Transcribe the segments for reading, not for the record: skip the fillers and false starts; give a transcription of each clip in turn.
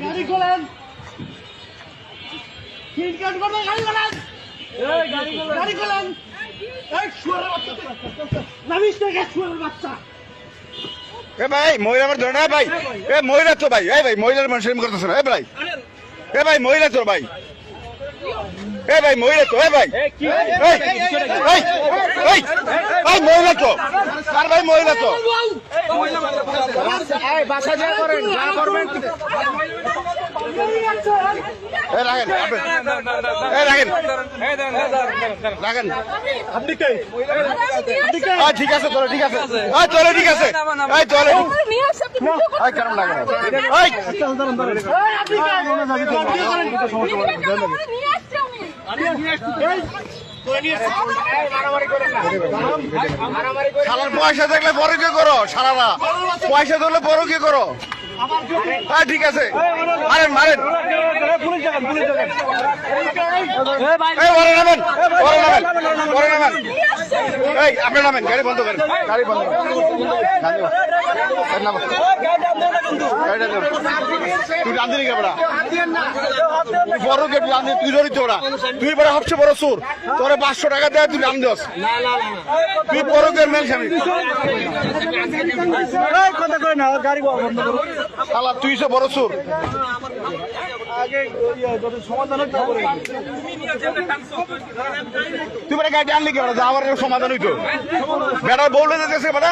গাড়ি খোলেন, সিনকাট করবে, গাড়ি খোলেন, গাড়ি খোলেন। এই শুয়োরের বাচ্চা, নামিস থেকে শুয়োরের বাচ্চা। এ ভাই মহিলা আমার ধরে না ভাই, এ মহিলা তো ভাই, এই ভাই মহিলার মানুষের করতেছে না, এ ভাই, এ ভাই মহিলা তো ভাই, এ ভাই মহিলা তো, এ ভাই ভাই মহিলা তো, আর ভাই মহিলা তো বাসা যা করেন, যা করবেন। রাখেন, রাখেন রাখেন। আপনি কে? ঠিক আছে চলো, ঠিক আছে, চলো ঠিক আছে, চলে কেমন লাগে শালার পয়সা থাকলে বড় কে করো, শালারা পয়সা থাকলে বড় কে করো। ঠিক আছে মারেন মারেন, নামেন পরে নামেন, এই আপনি নামেন, গাড়ি বন্ধ করেন, গাড়ি বন্ধ করেন, তুই রান্ধি নি কেবড়া বড় কে তুই জড়িত ওরা, তুই বড় সবচেয়ে বড় চোর, তোর 500 টাকা দেয় তুই রাম দোস, তুই বড় কে মেল স্বামী কথা কয় না, গাড়ি বন্ধ করো। শালা তুই সে বড় চোর। আগে সমাধান তুই বেটা গাড়ি আনলি কেন, যাওয়ার সমাধান হইতো। বেটার বউলে যেতেছে, বেটা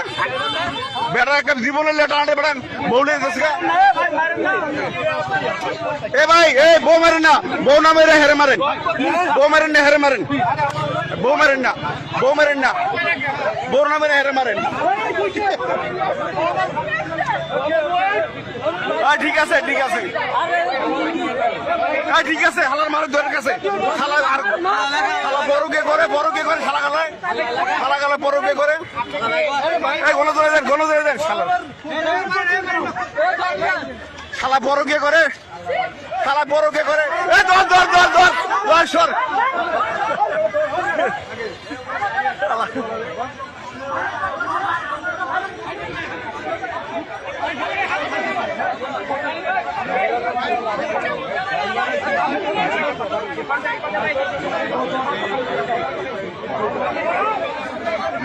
বেটার একটা জীবনের লেটার আনতে বেটা বউলে যেতেছে। এ ভাই এই বউ মারেন না, বউ না মেরে হেরে মারেন, বউ মারেন না হেরে মারেন, বউ মারেন না, বউ মারেন না, বউ না মেরে হেরে মারেন। ঠিক আছে ঠিক আছে ঠিক আছে, হালার মারের দরের কাছে শালা বড় কে করে, বড় কে করে, শালা গালায় শালা গালা বড় কে করে, গণ ধরে দেন, গণ ধরে দেন, শালা শালা বড় কে করে, শালা বড় কে করে, ধর ধর ধর ধর ধর সর।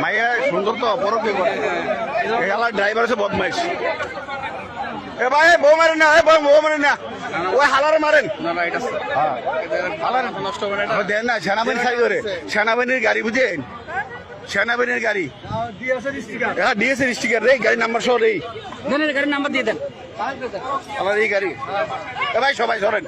মাইয়া সুন্দর তো, বড় কে করে, এলাকার ড্রাইভার আছে বদমাইশ। এ ভাই বউ মারেন না, বউ মারেন না, ওই হালার মারেন দেন না। সেনাবাহিনী খাই করে, সেনাবাহিনীর গাড়ি বুঝেন, সেনাবাহিনীর গাড়ি হ্যাঁ দিয়েছে স্টিকার রে, গাড়ির নাম্বার সহ রে, গাড়ির নাম্বার দিয়ে দেন আমার এই গাড়ি। এ ভাই সবাই সরেন।